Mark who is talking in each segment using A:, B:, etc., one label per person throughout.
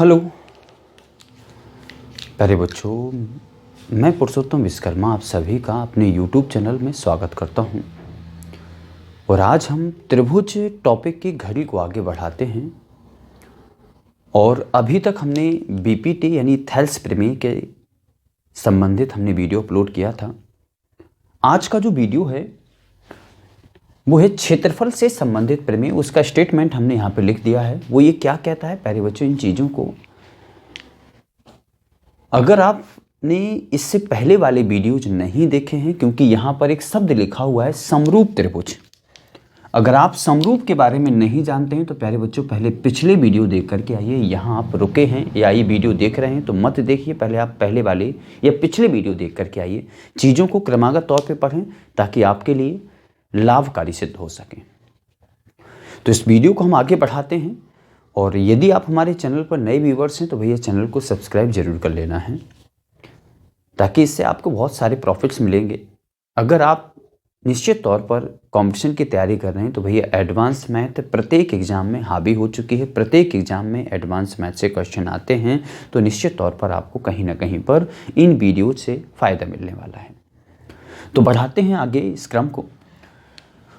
A: Hello प्यारे बच्चों, मैं पुरुषोत्तम विश्वकर्मा आप सभी का अपने YouTube चैनल में स्वागत करता हूं। और आज हम त्रिभुज टॉपिक की घड़ी को आगे बढ़ाते हैं। और अभी तक हमने बीपीटी यानी थेल्स प्रमेय के संबंधित हमने वीडियो अपलोड किया था। आज का जो वीडियो है वो है क्षेत्रफल से संबंधित प्रमेय। उसका स्टेटमेंट हमने यहाँ पे लिख दिया है। वो ये क्या कहता है प्यारे बच्चों, इन चीज़ों को अगर आपने इससे पहले वाले वीडियोज नहीं देखे हैं, क्योंकि यहाँ पर एक शब्द लिखा हुआ है समरूप त्रिभुज। अगर आप समरूप के बारे में नहीं जानते हैं तो प्यारे बच्चों पहले पिछले वीडियो देख करके आइए। यहाँ आप रुके हैं या ये वीडियो देख रहे हैं तो मत देखिए, पहले आप पहले वाले या पिछले वीडियो देख करके आइए। चीज़ों को क्रमागत तौर पर पढ़ें ताकि आपके लिए लाभकारी सिद्ध हो सके। तो इस वीडियो को हम आगे बढ़ाते हैं। और यदि आप हमारे चैनल पर नए व्यूवर्स हैं तो भैया चैनल को सब्सक्राइब जरूर कर लेना है, ताकि इससे आपको बहुत सारे प्रॉफिट्स मिलेंगे। अगर आप निश्चित तौर पर कंपटीशन की तैयारी कर रहे हैं तो भैया एडवांस मैथ प्रत्येक एग्जाम में हावी हो चुकी है। प्रत्येक एग्जाम में एडवांस मैथ से क्वेश्चन आते हैं, तो निश्चित तौर पर आपको कहीं ना कहीं पर इन वीडियो से फ़ायदा मिलने वाला है। तो बढ़ाते हैं आगे इस क्रम को।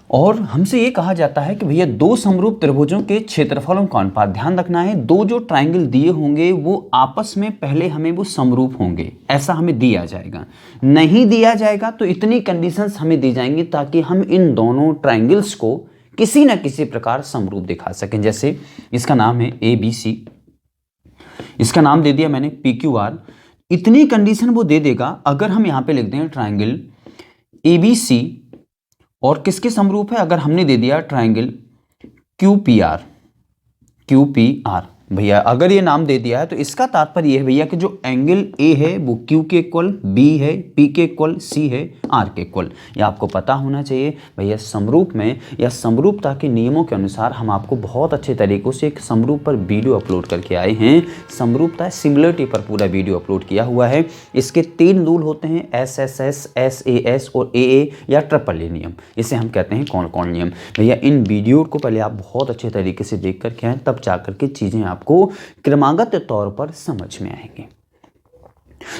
A: और हमसे ये कहा जाता है कि भैया दो समरूप त्रिभुजों के क्षेत्रफलों का अनुपात, ध्यान रखना है, दो जो ट्रायंगल दिए होंगे वो आपस में पहले हमें वो समरूप होंगे, ऐसा हमें दिया जाएगा। नहीं दिया जाएगा तो इतनी कंडीशंस हमें दी जाएंगी ताकि हम इन दोनों ट्रायंगल्स को किसी न किसी प्रकार समरूप दिखा सकें। जैसे इसका नाम है ABC, इसका नाम दे दिया मैंने PQR। इतनी कंडीशन वो दे देगा। अगर हम यहाँ पे लिख दें ट्रायंगल ABC और किसके समरूप है, अगर हमने दे दिया ट्रायंगल QPR भैया, अगर ये नाम दे दिया है तो इसका तात्पर्य ये है भैया कि जो एंगल A है वो Q के इक्वल, B है P के इक्वल, C है R के इक्वल। ये आपको पता होना चाहिए भैया। समरूप में या समरूपता के नियमों के अनुसार हम आपको बहुत अच्छे तरीकों से एक समरूप पर वीडियो अपलोड करके आए हैं। समरूपता सिमिलरिटी पर पूरा वीडियो अपलोड किया हुआ है। इसके 3 रूल होते हैं, SSS, SAS और AA या ट्रिपल ए नियम। इसे हम कहते हैं कौन कौन नियम। भैया इन वीडियो को पहले आप बहुत अच्छे तरीके से देख करके आएँ, तब जाकर के चीज़ें आपको क्रमागत तौर पर समझ में आएंगे।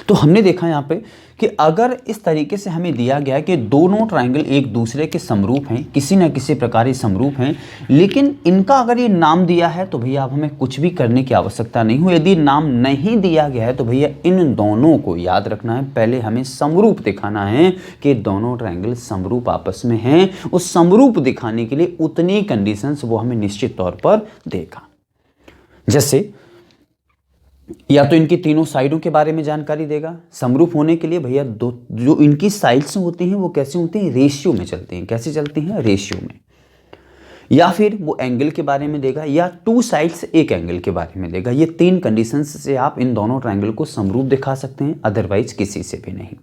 A: तो हमने देखा यहां पे कि अगर इस तरीके से हमें दिया गया कि दोनों ट्रायंगल एक दूसरे के समरूप हैं, किसी न किसी प्रकार समरूप हैं, लेकिन इनका अगर ये नाम दिया है तो भैया अब हमें कुछ भी करने की आवश्यकता नहीं हो। यदि नाम नहीं दिया गया है तो भैया इन दोनों को याद रखना है, पहले हमें समरूप दिखाना है कि दोनों ट्रायंगल समरूप आपस में हैं। उस समरूप दिखाने के लिए उतनी कंडीशंस वो हमें निश्चित तौर पर देगा। जैसे या तो इनकी तीनों साइडों के बारे में जानकारी देगा। समरूप होने के लिए भैया दो जो इनकी साइड्स होती हैं वो कैसे होती हैं, रेशियो में चलती हैं। कैसे चलती हैं, रेशियो में। या फिर वो एंगल के बारे में देगा, या 2 साइड्स एक एंगल के बारे में देगा। ये 3 कंडीशंस से आप इन दोनों ट्रायंगल को समरूप दिखा सकते हैं, अदरवाइज किसी से भी नहीं।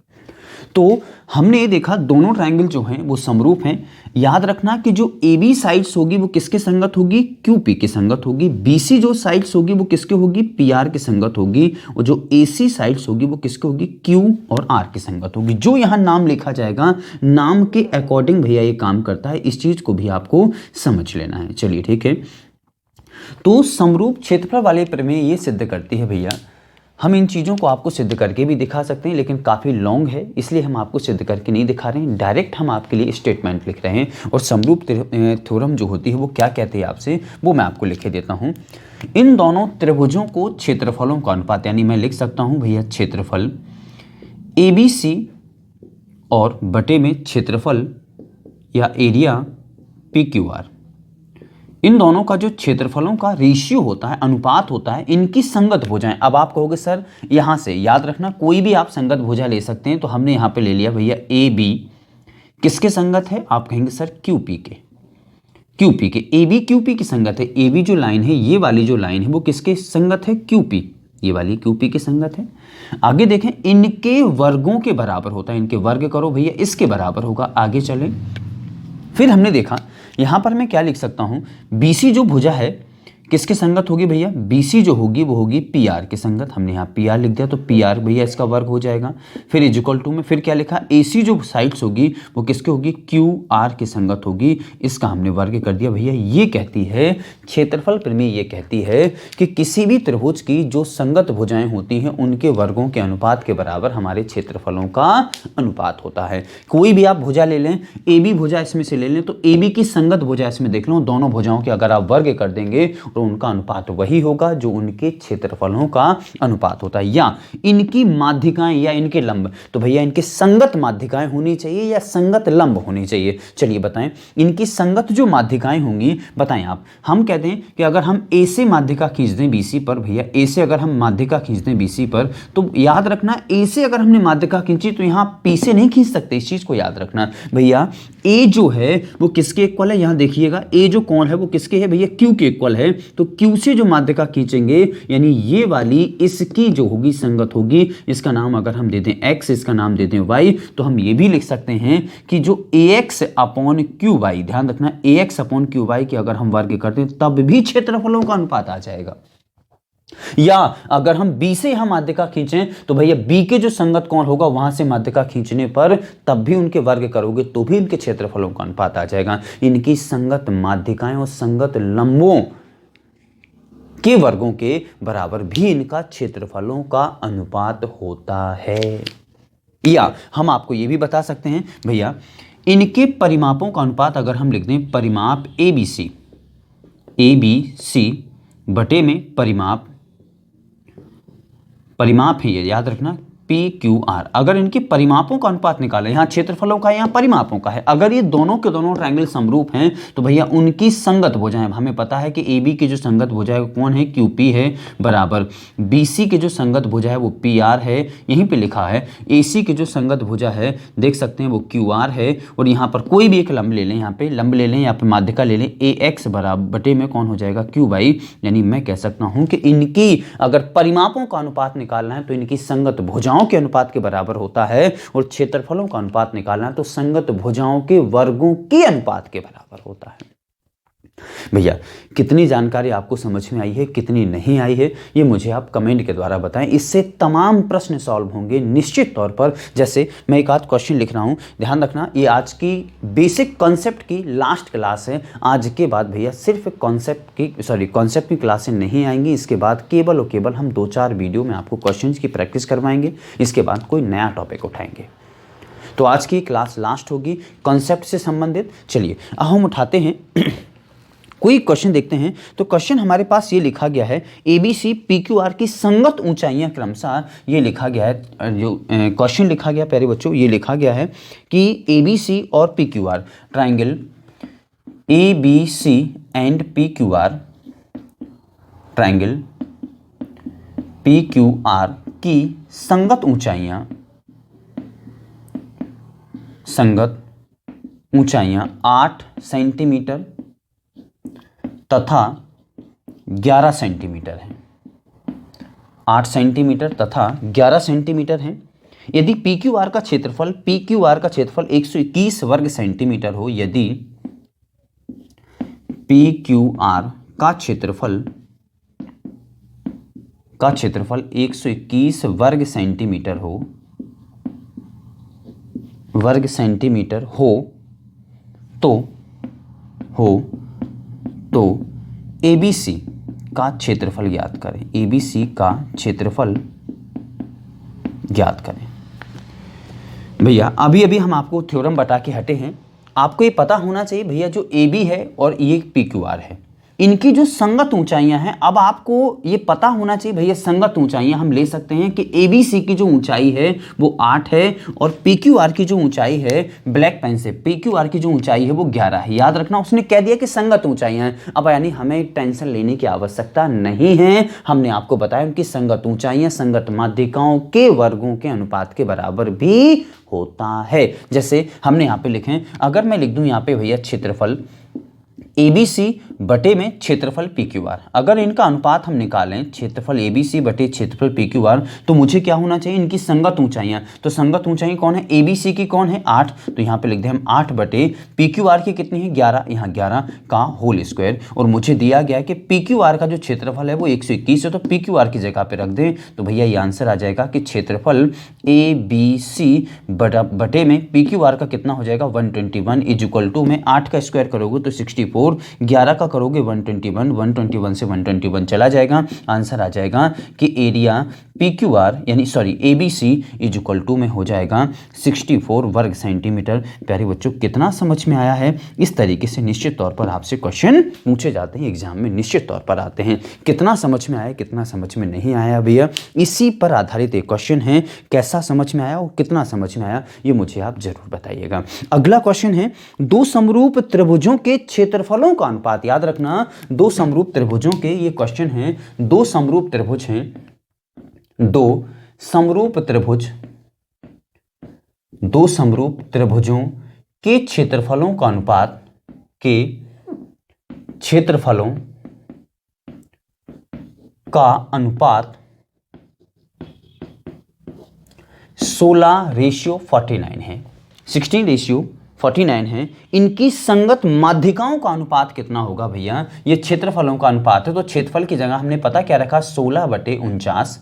A: तो हमने ये देखा दोनों ट्रायंगल जो हैं वो समरूप हैं। याद रखना कि जो AB साइड्स होगी वो किसके संगत होगी, QP की संगत होगी। BC जो साइड्स होगी वो किसके होगी, PR की संगत होगी। और जो AC साइड्स होगी वो किसके होगी, Q और R की संगत होगी। जो यहाँ नाम लिखा जाएगा, नाम के अकॉर्डिंग भैया ये काम करता है। इस चीज को भी आपको समझ लेना है। चलिए ठीक है। तो समरूप क्षेत्रफल वाले प्रमेय ये सिद्ध करती है भैया। हम इन चीज़ों को आपको सिद्ध करके भी दिखा सकते हैं, लेकिन काफ़ी लॉन्ग है इसलिए हम आपको सिद्ध करके नहीं दिखा रहे हैं। डायरेक्ट हम आपके लिए स्टेटमेंट लिख रहे हैं। और समरूप थ्योरम जो होती है वो क्या कहती है आपसे, वो मैं आपको लिखे देता हूँ। इन दोनों त्रिभुजों को क्षेत्रफलों का अनुपात, यानी मैं लिख सकता हूँ भैया क्षेत्रफल ABC और बटे में क्षेत्रफल या एरिया PQR, इन दोनों का जो क्षेत्रफलों का रेशियो होता है, अनुपात होता है, इनकी संगत भुजाएं। अब आप कहोगे सर यहां से याद रखना कोई भी आप संगत भुजा ले सकते हैं। तो हमने यहां पे ले लिया भैया AB किसके संगत है, आप कहेंगे सर QP के। AB QP की संगत है। AB जो लाइन है, ये वाली जो लाइन है वो किसके संगत है, QP। ये वाली QP की संगत है। आगे देखें, इनके वर्गों के बराबर होता है। इनके वर्ग करो भैया, इसके बराबर होगा। आगे चले, फिर हमने देखा यहां पर मैं क्या लिख सकता हूं, BC जो भुजा है किसके संगत होगी भैया, BC जो होगी वो होगी PR की संगत। हमने यहाँ PR लिख दिया तो PR भैया इसका वर्ग हो जाएगा। फिर इक्वल टू में फिर क्या लिखा, AC जो साइड्स होगी वो किसके होगी, QR की संगत होगी। इसका हमने वर्ग कर दिया भैया। ये कहती है क्षेत्रफल प्रमेय, ये कहती है कि किसी भी त्रिभुज की जो संगत भुजाएं होती हैं उनके वर्गों के अनुपात के बराबर हमारे क्षेत्रफलों का अनुपात होता है। कोई भी आप भुजा ले लें, AB भुजा इसमें से ले लें तो AB की संगत भुजा इसमें देख लो, दोनों भुजाओं के अगर आप वर्ग कर देंगे तो उनका अनुपात वही होगा जो उनके क्षेत्रफलों का अनुपात होता है। या इनकी माध्यिकाएं या इनके लंब, तो भैया इनके संगत माध्यिकाएं होनी चाहिए या संगत लंब होनी चाहिए। चलिए बताएं, इनकी संगत जो माध्यिकाएं होंगी बताएं आप। हम कहते हैं कि अगर हम A से माध्यिका खींच दें BC पर, भैया A से अगर हम माध्यिका खींच दें BC पर, तो याद रखना A से अगर हमने माध्यिका खींची तो यहां P से नहीं खींच सकते, इस चीज को याद रखना भैया। A जो है वो किसके इक्वल है, यहां देखिएगा A जो कोण है वो किसके है भैया, Q के इक्वल है। तो Q से जो माध्यिका खींचेंगे यानी ये वाली इसकी जो होगी संगत होगी, इसका नाम अगर हम दे दें X, इसका नाम दे दें Y, तो हम ये भी लिख सकते हैं कि जो AX अपॉन QY, ध्यान रखना AX अपॉन QY की अगर हम वर्ग करते हैं तब भी क्षेत्रफलों का अनुपात आ जाएगा। या अगर हम B से यहां माध्यिका खींचें तो भैया B के जो संगत कोण होगा वहां से माध्यिका खींचने पर तब भी उनके वर्ग करोगे तो भी इनके क्षेत्रफलों का अनुपात आ जाएगा। इनकी संगत माध्यिकाएं और संगत लंबों के वर्गों के बराबर भी इनका क्षेत्रफलों का अनुपात होता है। या हम आपको यह भी बता सकते हैं भैया, इनके परिमापों का अनुपात अगर हम लिख दें परिमाप ABC बटे में परिमाप है, ये याद रखना PQR। अगर इनके परिमापों का अनुपात निकालें, यहाँ क्षेत्रफलों का यहाँ परिमापों का है, अगर ये दोनों के दोनों ट्रायंगल समरूप हैं तो भैया उनकी संगत भुजाएं, हमें पता है कि AB की जो संगत भुजा है कौन है, QP है, बराबर BC की जो संगत भुजा है वो PR है, यहीं पे लिखा है। AC की जो संगत भुजा है देख सकते हैं वो QR है। और यहाँ पर कोई भी एक लंब ले लें, यहाँ पे लंब ले लें, यहाँ पे माध्यिका ले लें, AX बराबर बटे में कौन हो जाएगा, QY। यानी मैं कह सकता हूँ कि इनकी अगर परिमापों का अनुपात निकालना है तो इनकी संगत भुजाओं के अनुपात के बराबर होता है, और क्षेत्रफलों का अनुपात निकालना है तो संगत भुजाओं के वर्गों के अनुपात के बराबर होता है। भैया कितनी जानकारी आपको समझ में आई है, कितनी नहीं आई है, ये मुझे आप कमेंट के द्वारा बताएं। इससे तमाम प्रश्न सॉल्व होंगे निश्चित तौर पर। जैसे मैं एक आध क्वेश्चन लिख रहा हूं, ध्यान रखना ये आज की बेसिक कॉन्सेप्ट की लास्ट क्लास है। आज के बाद भैया सिर्फ कॉन्सेप्ट की क्लासें नहीं आएंगी। इसके बाद केवल और केवल हम 2-4 वीडियो में आपको क्वेश्चन की प्रैक्टिस करवाएंगे, इसके बाद कोई नया टॉपिक उठाएंगे। तो आज की क्लास लास्ट होगी कॉन्सेप्ट से संबंधित। चलिए अब हम उठाते हैं कोई क्वेश्चन देखते हैं। तो क्वेश्चन हमारे पास ये लिखा गया है, ABC PQR की संगत ऊंचाइयां क्रमशः, ये लिखा गया है। जो क्वेश्चन लिखा गया प्यारे बच्चों, ये लिखा गया है कि ABC और PQR triangle ABC and PQR, triangle PQR की संगत ऊंचाइयां 8 सेंटीमीटर तथा 11 सेंटीमीटर है। 8 सेंटीमीटर तथा 11 सेंटीमीटर है। यदि PQR का क्षेत्रफल 121 वर्ग सेंटीमीटर हो, यदि PQR का क्षेत्रफल 121 वर्ग सेंटीमीटर हो तो ABC का क्षेत्रफल ज्ञात करें। ABC का क्षेत्रफल ज्ञात करें। भैया अभी हम आपको थ्योरम बता के हटे हैं। आपको ये पता होना चाहिए भैया, जो AB है और ये PQR है, इनकी जो संगत ऊंचाइयां हैं, अब आपको ये पता होना चाहिए भैया संगत ऊंचाइयां हम ले सकते हैं कि ABC की जो ऊंचाई है वो 8 है और PQR की जो ऊंचाई है, ब्लैक पेन से, PQR की जो ऊंचाई है वो 11 है। याद रखना उसने कह दिया कि संगत ऊंचाइयां हैं। अब यानी हमें टेंशन लेने की आवश्यकता नहीं है। हमने आपको बताया उनकी संगत ऊंचाइयां संगत माध्यिकाओं के वर्गों के अनुपात के बराबर भी होता है। जैसे हमने यहाँ पे लिखे, अगर मैं लिख दूं यहाँ पे भैया क्षेत्रफल ABC बटे में क्षेत्रफल PQR। अगर इनका अनुपात हम निकालें क्षेत्रफल ABC बटे क्षेत्रफल PQR तो मुझे क्या होना चाहिए, इनकी संगत ऊंचाइयां। तो संगत ऊंचाई कौन है, ABC की कौन है 8, तो यहाँ पे लिख दें हम 8 बटे PQR की कितनी है 11, यहाँ 11 का होल स्क्वायर। और मुझे दिया गया है कि PQR का जो क्षेत्रफल है वो 121 है, तो PQR की जगह पे रख दें तो भैया ये आंसर आ जाएगा कि क्षेत्रफल ABC बटे में PQR का कितना हो जाएगा 121 इज इक्वल टू में 8 का स्क्वायर करोगे तो 64, 11 का करोगे 121, 121 से 121 चला जाएगा। आंसर आ जाएगा कि एरिया PQR यानी sorry ABC is equal to में हो जाएगा 64 वर्ग सेंटीमीटर। प्यारे बच्चों कितना समझ में आया है। इस तरीके से निश्चित तौर पर आपसे क्वेश्चन पूछे जाते हैं एग्जाम में, निश्चित तौर पर आते हैं। कितना समझ में आया कितना समझ में नहीं आया भैया, इसी पर आधारित एक क्वेश्चन है। कैसा समझ में आया और कितना समझ में आया ये मुझे आप जरूर बताइएगा। अगला क्वेश्चन है दो समरूप त्रिभुजों के क्षेत्रफलों का अनुपात। याद रखना दो समरूप त्रिभुजों के ये क्वेश्चन है। दो समरूप त्रिभुज हैं, दो समरूप त्रिभुज, दो समरूप त्रिभुजों के क्षेत्रफलों का अनुपात, के क्षेत्रफलों का अनुपात 16:49 है, 16:49 है। इनकी संगत माध्यिकाओं का अनुपात कितना होगा भैया, ये क्षेत्रफलों का अनुपात है तो क्षेत्रफल की जगह हमने पता क्या रखा 16/49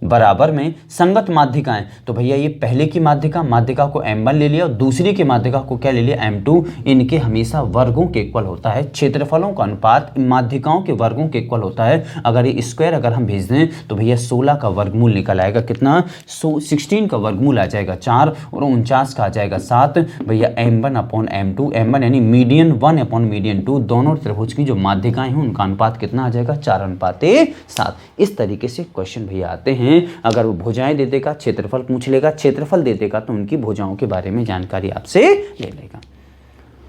A: बराबर में संगत माध्यिकाएं। तो भैया ये पहले की माध्यिका को m1 ले लिया और दूसरी की माध्यिका को क्या ले लिया m2। इनके हमेशा वर्गों के इक्वल होता है, क्षेत्रफलों का अनुपात माध्यिकाओं के वर्गों के इक्वल होता है। अगर ये स्क्वायर अगर हम भेज दें तो भैया 16 का वर्गमूल निकल आएगा कितना, 16 का वर्गमूल आ जाएगा 4 और 49 का आ जाएगा 7। भैया m1/m2, m1 यानी मीडियन 1 मीडियन 2, दोनों त्रिभुज की जो माध्यिकाएं हैं उनका अनुपात कितना आ जाएगा 4:7। इस तरीके से क्वेश्चन भैया आते हैं। अगर वो भुजाएं दे देगा क्षेत्रफल पूछ लेगा, क्षेत्रफल दे देगा तो उनकी भुजाओं के बारे में जानकारी आपसे ले लेगा।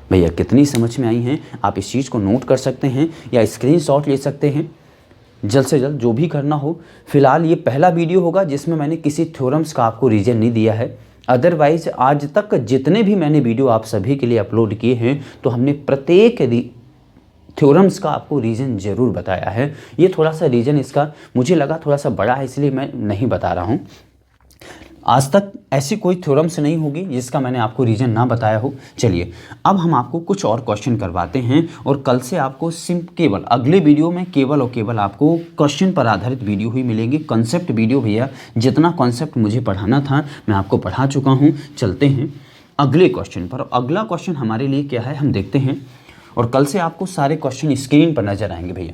A: भैया कितनी समझ में आई हैं, आप इस चीज़ को नोट कर सकते हैं या स्क्रीनशॉट ले सकते हैं, जल्द से जल्द जो भी करना हो। फिलहाल ये पहला वीडियो होगा जिसमें मैंने किसी थ्योरम्स का आपको रीजन नहीं दिया है। अदरवाइज आज तक जितने भी मैंने वीडियो आप सभी के लिए अपलोड किए हैं तो हमने प्रत्येक थ्योरम्स का आपको रीजन जरूर बताया है। ये थोड़ा सा रीजन इसका मुझे लगा थोड़ा सा बड़ा है इसलिए मैं नहीं बता रहा हूँ। आज तक ऐसी कोई थ्योरम्स नहीं होगी जिसका मैंने आपको रीजन ना बताया हो। चलिए अब हम आपको कुछ और क्वेश्चन करवाते हैं और कल से आपको केवल अगले वीडियो में केवल और केवल आपको क्वेश्चन पर आधारित वीडियो ही मिलेंगे। कॉन्सेप्ट वीडियो भैया जितना कॉन्सेप्ट मुझे पढ़ाना था मैं आपको पढ़ा चुका हूँ। चलते हैं अगले क्वेश्चन पर। अगला क्वेश्चन हमारे लिए क्या है हम देखते हैं और कल से आपको सारे क्वेश्चन स्क्रीन पर नजर आएंगे भैया।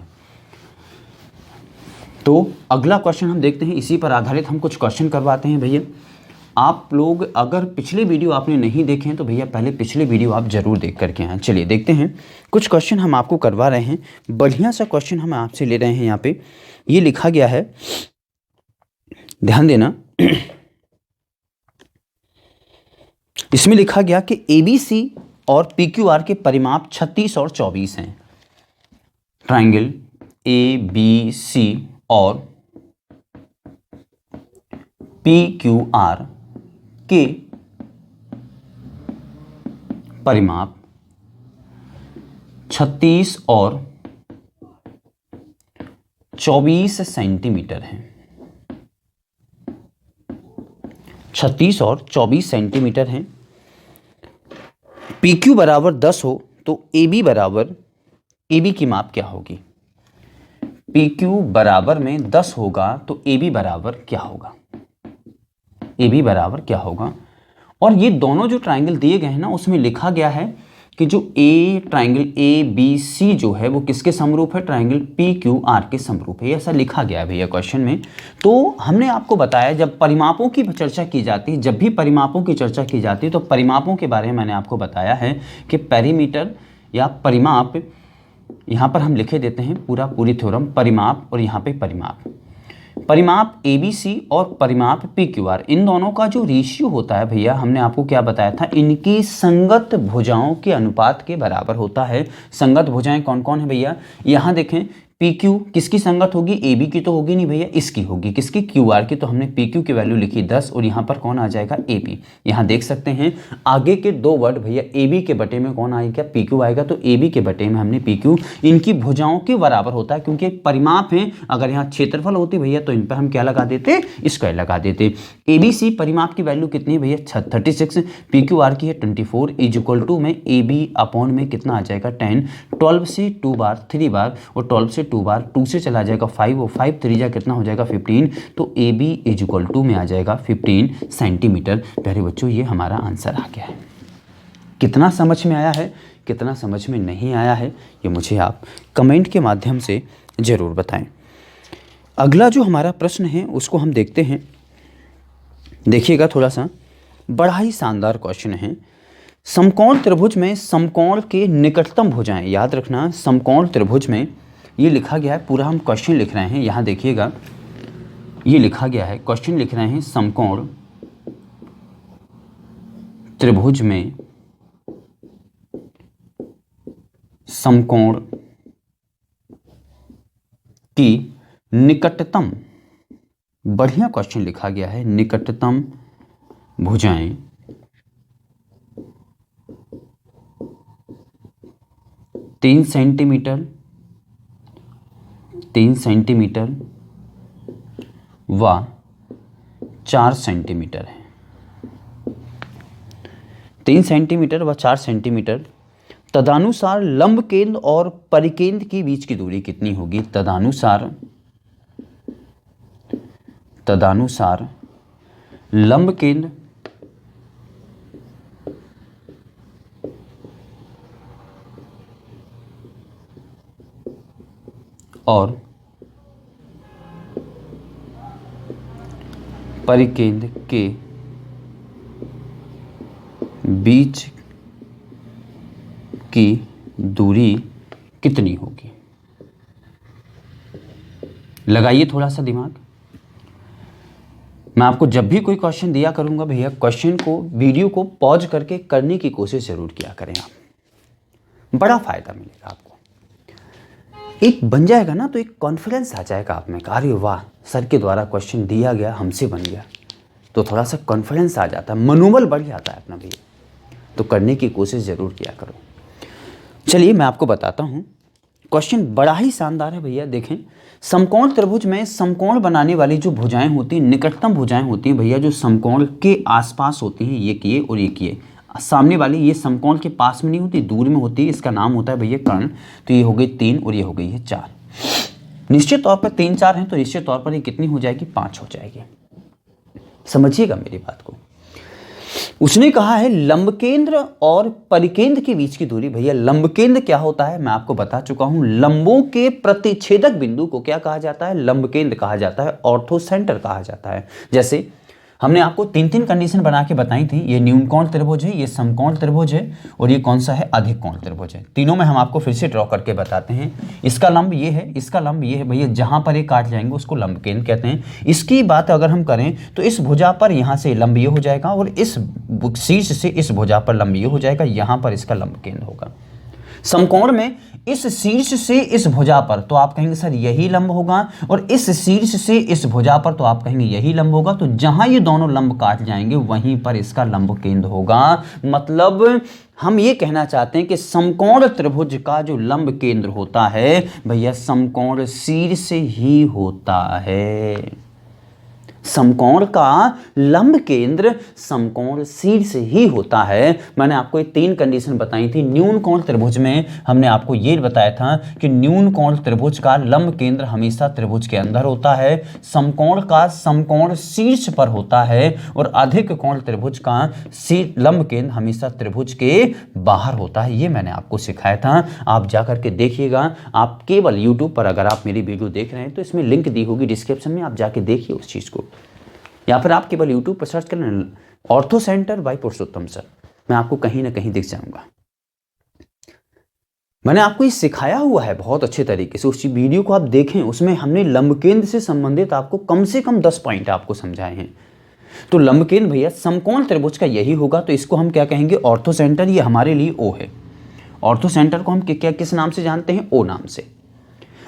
A: तो अगला क्वेश्चन हम देखते हैं, इसी पर आधारित हम कुछ क्वेश्चन करवाते हैं भैया। आप लोग अगर पिछले वीडियो आपने नहीं देखे हैं तो भैया पहले पिछले वीडियो आप जरूर देख करके आएँ। चलिए देखते हैं कुछ क्वेश्चन हम आपको करवा रहे हैं। बढ़िया सा क्वेश्चन हम आपसे ले रहे हैं। यहाँ पे ये लिखा गया है, ध्यान देना। इसमें लिखा गया कि ABC और PQR के परिमाप 36 और 24 हैं। ट्राइंगल ABC और PQR के परिमाप 36 और 24 सेंटीमीटर हैं। 36 और 24 सेंटीमीटर हैं। PQ बराबर 10 हो तो AB की माप क्या होगी। PQ बराबर में 10 होगा तो AB बराबर क्या होगा, AB बराबर क्या होगा। और ये दोनों जो ट्राइंगल दिए गए हैं ना उसमें लिखा गया है कि जो ट्राइंगल ABC जो है वो किसके समरूप है, ट्राइंगल PQR के समरूप है। ऐसा लिखा गया है भैया क्वेश्चन में। तो हमने आपको बताया जब परिमापों की चर्चा की जाती है, जब भी परिमापों की चर्चा की जाती है तो परिमापों के बारे में मैंने आपको बताया है कि पेरीमीटर या परिमाप, यहाँ पर हम लिखे देते हैं पूरी थ्योरम, परिमाप और यहाँ पे परिमाप ABC और परिमाप PQR, इन दोनों का जो रेशियो होता है भैया हमने आपको क्या बताया था, इनकी संगत भुजाओं के अनुपात के बराबर होता है। संगत भुजाएं कौन कौन है भैया, यहाँ देखें पी क्यू किसकी संगत होगी, ए बी की तो होगी नहीं भैया, इसकी होगी, किसकी, क्यू आर की। तो हमने पी क्यू की वैल्यू लिखी 10 और यहाँ पर कौन आ जाएगा, ए बी। यहाँ देख सकते हैं आगे के दो वर्ड भैया ए बी के बटे में कौन आएगा, पी क्यू आएगा। तो ए बी के बटे में हमने पी क्यू, इनकी भुजाओं के बराबर होता है क्योंकि परिमाप है। अगर यहाँ क्षेत्रफल होती भैया तो इन पर हम क्या लगा देते, स्क्वायर लगा देते। ए बी सी परिमाप की वैल्यू कितनी है भैया, 36, पी क्यू आर की है 24, इज इक्वल टू में ए बी अपॉन में कितना आ जाएगा 10, 12 से 2 बार 3 बार और 12 से 2 बार 2 से चला जाएगा 5 और 5 3 जा कितना हो जाएगा 15। तो A B is equal to में आ जाएगा 15 सेंटीमीटर। प्यारे बच्चों ये हमारा आंसर आ गया है। कितना समझ में आया है, कितना समझ में नहीं आया है, ये मुझे आप कमेंट के माध्यम से ज़रूर बताएं। अगला जो हमारा प्रश्न है उसको हम देखते हैं। देखिएगा थोड़ा सा, बड़ा ही शानदार क्वेश्चन है। समकोण त्रिभुज में समकोण के निकटतम भुजाएं, याद रखना समकोण त्रिभुज में ये लिखा गया है, पूरा हम क्वेश्चन लिख रहे हैं। यहाँ देखिएगा ये लिखा गया है, क्वेश्चन लिख रहे हैं, समकोण त्रिभुज में समकोण की निकटतम, बढ़िया क्वेश्चन लिखा गया है, निकटतम भुजाएं 3 सेंटीमीटर, 3 सेंटीमीटर व 4 सेंटीमीटर है। 3 सेंटीमीटर व 4 सेंटीमीटर। तदनुसार लंब केंद्र और परिकेंद्र के बीच की दूरी कितनी होगी, तदनुसार लंब केंद्र और परिकेंद्र के बीच की दूरी कितनी होगी। लगाइए थोड़ा सा दिमाग। मैं आपको जब भी कोई क्वेश्चन दिया करूंगा भैया, क्वेश्चन को, वीडियो को पॉज करके करने की कोशिश जरूर किया करें आप, बड़ा फायदा मिलेगा आपको। एक बन जाएगा ना तो एक कॉन्फिडेंस आ जाएगा आप में, अरे वाह सर के द्वारा क्वेश्चन दिया गया, हमसे बन गया, तो थोड़ा सा कॉन्फिडेंस आ जाता है, मनोबल बढ़ जाता है अपना भैया। तो करने की कोशिश ज़रूर किया करो। चलिए मैं आपको बताता हूँ, क्वेश्चन बड़ा ही शानदार है भैया। देखें, समकोण त्रिभुज में समकोण बनाने वाली जो भुजाएं होती हैं, निकटतम भुजाएं होती हैं भैया, जो समकोण के आसपास होती हैं, ये किए और ये किए, सामने वाली ये समकोण के पास में नहीं होती, दूर में होती है, इसका नाम होता है भैया कर्ण। तो ये हो गई 3 और ये हो गई है 4। निश्चित तौर पर 3 4 हैं तो निश्चित तौर पर ये कितनी हो जाएगी, 5 हो जाएगी। समझिएगा मेरी बात को। उसने कहा है लंब केंद्र और परिकेंद्र के बीच की दूरी। भैया लंब केंद्र क्या होता है मैं आपको बता चुका हूं, लंबों के प्रतिच्छेदक बिंदु को क्या कहा जाता है, लंब केंद्र कहा जाता है, ऑर्थो सेंटर कहा जाता है। जैसे हमने आपको 3 कंडीशन बना के बताई थी, ये न्यूनकोण त्रिभुज है, ये समकोण त्रिभुज है और ये कौन सा है, अधिक कोण त्रिभुज है। तीनों में हम आपको फिर से ड्रॉ करके बताते हैं। इसका लंब ये है, इसका लंब ये है भैया, जहां पर ये काट जाएंगे उसको लंब केंद्र कहते हैं। इसकी बात अगर हम करें तो इस भुजा पर यहां से लंब ये हो जाएगा और इस शीर्ष से इस भुजा पर लंब ये हो जाएगा, यहां पर इसका लंब केंद्र होगा। समकोण में इस शीर्ष से इस भुजा पर तो आप कहेंगे सर यही लंब होगा, और इस शीर्ष से इस भुजा पर तो आप कहेंगे यही लंब होगा। तो जहां ये दोनों लंब काट जाएंगे वहीं पर इसका लंब केंद्र होगा। मतलब हम ये कहना चाहते हैं कि समकोण त्रिभुज का जो लंब केंद्र होता है भैया, समकोण शीर्ष ही होता है। समकोण का लंब केंद्र समकोण शीर्ष ही होता है। मैंने आपको ये 3 कंडीशन बताई थी। न्यून कोण त्रिभुज में हमने आपको ये बताया था कि न्यून कोण त्रिभुज का लंब केंद्र हमेशा त्रिभुज के अंदर होता है, समकोण का समकोण शीर्ष पर होता है, और अधिक कोण त्रिभुज का लंब केंद्र हमेशा त्रिभुज के बाहर होता है। ये मैंने आपको सिखाया था, आप जाकर के देखिएगा। आप केवल यूट्यूब पर अगर आप मेरी वीडियो देख रहे हैं तो इसमें लिंक दी होगी डिस्क्रिप्शन में, आप जाके देखिए उस चीज़ को। या फिर आप केवल यूट्यूब पर सर्च करें ऑर्थो सेंटर बाय पुरुषोत्तम सर, मैं आपको कहीं ना कहीं दिख जाऊंगा। मैंने आपको ये सिखाया हुआ है बहुत अच्छे तरीके से, उस वीडियो को आप देखें, उसमें हमने लंब केंद्र से संबंधित आपको कम से कम 10 पॉइंट आपको समझाए हैं। तो लंब केंद्र भैया समकोण त्रिभुज का यही होगा, तो इसको हम क्या कहेंगे, ऑर्थो सेंटर। ये हमारे लिए ओ है। ऑर्थो सेंटर को हम क्या किस नाम से जानते हैं, ओ नाम से।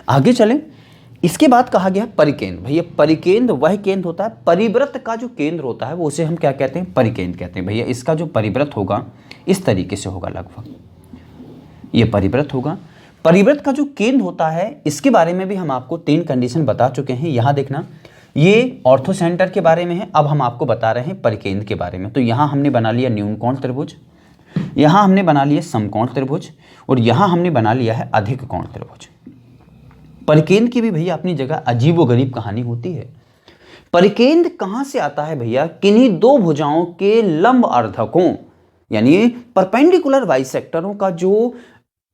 A: आगे चलें, इसके बाद कहा गया परिकेंद्र। भैया परिकेंद्र वह केंद्र होता है, परिवृत्त का जो केंद्र होता है वो उसे हम क्या कहते हैं, परिकेंद्र कहते हैं। भैया इसका जो परिवृत्त होगा इस तरीके से होगा, लगभग ये परिवृत्त होगा। परिवृत्त का जो केंद्र होता है इसके बारे में भी हम आपको 3 कंडीशन बता चुके हैं। यहां देखना, ये ऑर्थो सेंटर के बारे में है, अब हम आपको बता रहे हैं परिकेंद्र के बारे में। तो यहां हमने बना लिया न्यूनकोण त्रिभुज, यहां हमने बना लिया समकोण त्रिभुज, और यहां हमने बना लिया है अधिक कोण त्रिभुज। परिकेंद्र की भी भैया अपनी जगह अजीबोगरीब कहानी होती है। परिकेंद्र कहां से आता है भैया, किन्हीं दो भुजाओं के लंब अर्धकों यानी परपेंडिकुलर बाइसेक्टरों का जो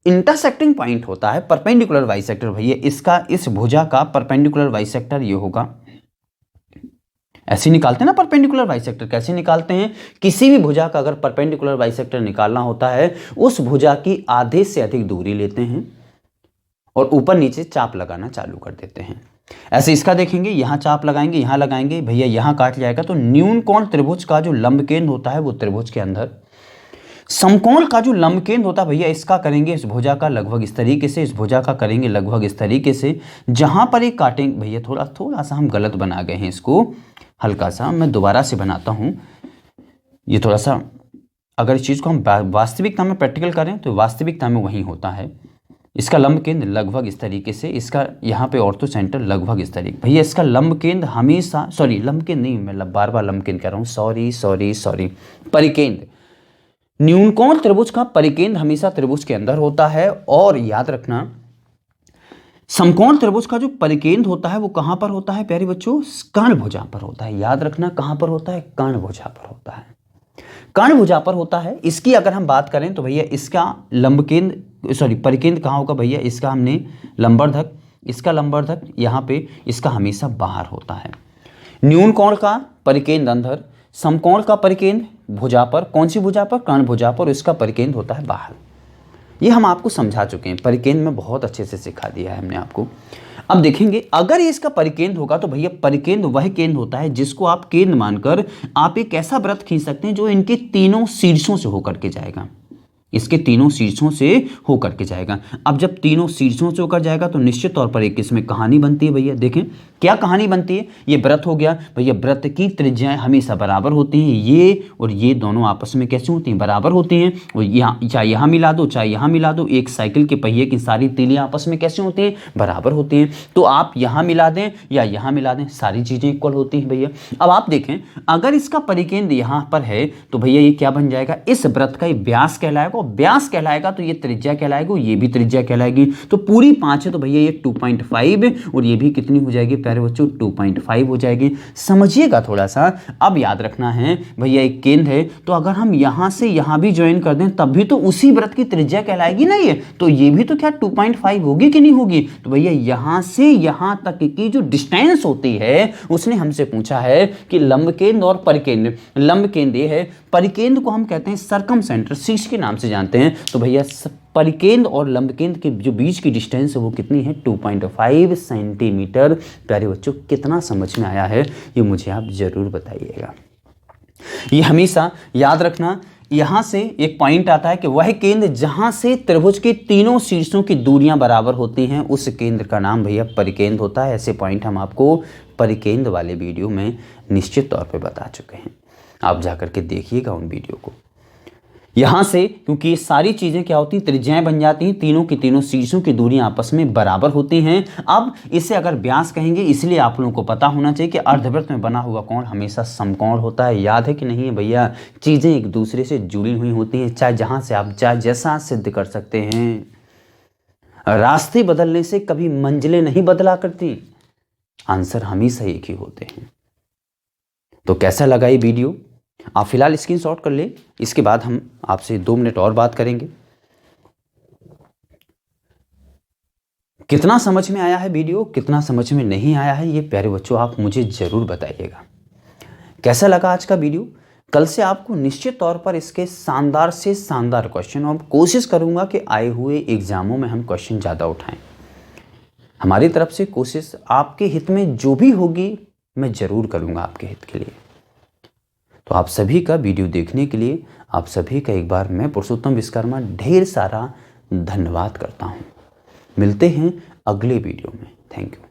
A: इंटरसेक्टिंग पॉइंट होता है, परपेंडिकुलर बाइसेक्टर। भैया इसका, इस भुजा का परपेंडिकुलर बाइसेक्टर ये होगा। ऐसे निकालते हैं ना परपेंडिकुलर बाइसेक्टर, कैसे निकालते हैं, किसी भी भुजा का अगर परपेंडिकुलर बाइसेक्टर निकालना होता है उस भुजा की आधे से अधिक दूरी लेते हैं और ऊपर नीचे चाप लगाना चालू कर देते हैं। ऐसे इसका देखेंगे, यहां चाप लगाएंगे, यहां लगाएंगे, भैया यहां काट जाएगा। तो न्यूनकोण त्रिभुज का जो लंब केंद्र होता है वो त्रिभुज के अंदर, समकोण का जो लंब केंद्र होता है भैया इसका करेंगे इस भुजा का लगभग इस तरीके से, इस भुजा का करेंगे लगभग इस तरीके से। जहां पर एक काटेंगे, भैया थोड़ा सा हम गलत बना गए हैं इसको, हल्का सा मैं दोबारा से बनाता हूं। ये थोड़ा सा, अगर इस चीज को हम वास्तविकता में प्रैक्टिकल करें तो वास्तविकता में वही होता है। इसका लंब केंद्र लगभग इस तरीके से, इसका यहाँ पे ऑर्थो सेंटर लगभग इस तरीके। भैया इसका लंब केंद्र हमेशा, सॉरी लंब केंद्र नहीं, मैं बार बार लंब केंद्र कह रहा हूँ, सॉरी, परिकेंद्र। न्यूनकोण त्रिभुज का परिकेंद्र हमेशा त्रिभुज के अंदर होता है। और याद रखना, समकोण त्रिभुज का जो परिकेंद्र होता है वो कहां पर होता है प्यारे बच्चों, कर्ण भुजा पर होता है। याद रखना कहां पर होता है, कर्ण भुजा पर होता है, कर्ण भुजा पर होता है। इसकी अगर हम बात करें तो भैया इसका लंब केंद्र, सॉरी परिकेंद्र कहां होगा भैया, इसका हमने लंबर्धक, इसका लंबर्धक यहाँ पे, इसका हमेशा बाहर होता है। न्यूनकोण का परिकेंद्र अंदर, समकोण का परिकेंद्र भुजा पर, कौन सी भुजा पर, कर्ण भुजा पर, इसका परिकेंद्र होता है बाहर। ये हम आपको समझा चुके हैं, परिकेंद्र में बहुत अच्छे से सिखा दिया है हमने आपको। अब देखेंगे, अगर ये इसका परिकेंद्र होगा तो भैया परिकेंद्र वह केंद्र होता है जिसको आप केंद्र मानकर आप एक ऐसा वृत्त खींच सकते हैं जो इनके तीनों शीर्षों से होकर के जाएगा, इसके तीनों शीर्षों से होकर के जाएगा। अब जब तीनों शीर्षों से होकर जाएगा तो निश्चित तौर पर एक इसमें कहानी बनती है। भैया देखें क्या कहानी बनती है, ये वृत्त हो गया भैया, वृत्त की त्रिज्याएं हमेशा बराबर होती हैं, ये और ये दोनों आपस में कैसी होती हैं, बराबर होती हैं। और यहाँ चाहे यहाँ मिला दो चाहे यहाँ मिला दो, एक साइकिल के पहिए की सारी तीलियां आपस में कैसी होती हैं, बराबर होती हैं। तो आप यहाँ मिला दें या यहाँ मिला दें, सारी चीजें इक्वल होती हैं भैया। अब आप देखें, अगर इसका परिकेंद्र यहाँ पर है तो भैया ये क्या बन जाएगा, इस वृत्त का व्यास कहलाएगा, व्यास कहलाएगा तो ये त्रिज्या कहलाएगी, ये भी त्रिज्या कहलाएगी। तो पूरी 5 है तो भैया ये 2.5 और ये भी कितनी हो जाएगी प्यारे बच्चों, 2.5 हो जाएगी। समझिएगा थोड़ा सा। अब याद रखना है भैया एक केंद्र है तो अगर हम यहां से यहां भी ज्वाइन कर दें तब भी तो उसी वृत्त की त्रिज्या कहलाएगी ना ये, तो ये भी तो क्या 2.5 होगी कि नहीं होगी। तो भैया यहां से यहां तक की जो डिस्टेंस होती है उसने हमसे पूछा है कि लंब केंद्र और परिकेंद्र, लंब केंद्र ये है, परिकेंद्र को हम कहते हैं सर्कम सेंटर, शीर्ष के नाम से जानते हैं। तो भैया परिकेंद्र और लंब केंद्र के जो बीच की डिस्टेंस है वो कितनी है, 2.5 सेंटीमीटर। प्यारे बच्चों कितना समझ में आया है ये मुझे आप जरूर बताइएगा। ये हमेशा याद रखना, यहां से एक पॉइंट आता है कि वह केंद्र जहां से त्रिभुज के तीनों शीर्षों की दूरियां बराबर होती हैं उस केंद्र का नाम भैया परिकेंद्र होता है। ऐसे पॉइंट हम आपको परिकेंद्र वाले वीडियो में निश्चित तौर पे बता चुके हैं, आप जाकर के देखिएगा उन वीडियो को। यहां से क्योंकि ये सारी चीजें क्या होती हैं, त्रिज्याएं बन जाती हैं, तीनों की तीनों शीर्षों की दूरियां आपस में बराबर होती हैं। अब इसे अगर व्यास कहेंगे, इसलिए आप लोगों को पता होना चाहिए कि अर्धवृत्त में बना हुआ कोण हमेशा समकोण होता है। याद है कि नहीं है भैया, चीजें एक दूसरे से जुड़ी हुई होती हैं, चाहे जहां से आप चाहे जैसा सिद्ध कर सकते हैं। रास्ते बदलने से कभी मंजिलें नहीं बदला करती, आंसर हमेशा एक ही होते हैं। तो कैसा लगा ये वीडियो, आप फिलहाल स्क्रीनशॉट कर ले, इसके बाद हम आपसे 2 मिनट और बात करेंगे। कितना समझ में आया है वीडियो, कितना समझ में नहीं आया है, ये प्यारे बच्चों आप मुझे जरूर बताइएगा। कैसा लगा आज का वीडियो, कल से आपको निश्चित तौर पर इसके शानदार से शानदार क्वेश्चन, और कोशिश करूंगा कि आए हुए एग्जामों में हम क्वेश्चन ज़्यादा उठाएं। हमारी तरफ से कोशिश आपके हित में जो भी होगी मैं ज़रूर करूंगा आपके हित के लिए। तो आप सभी का वीडियो देखने के लिए आप सभी का एक बार मैं पुरुषोत्तम विश्वकर्मा ढेर सारा धन्यवाद करता हूं। मिलते हैं अगले वीडियो में। Thank you.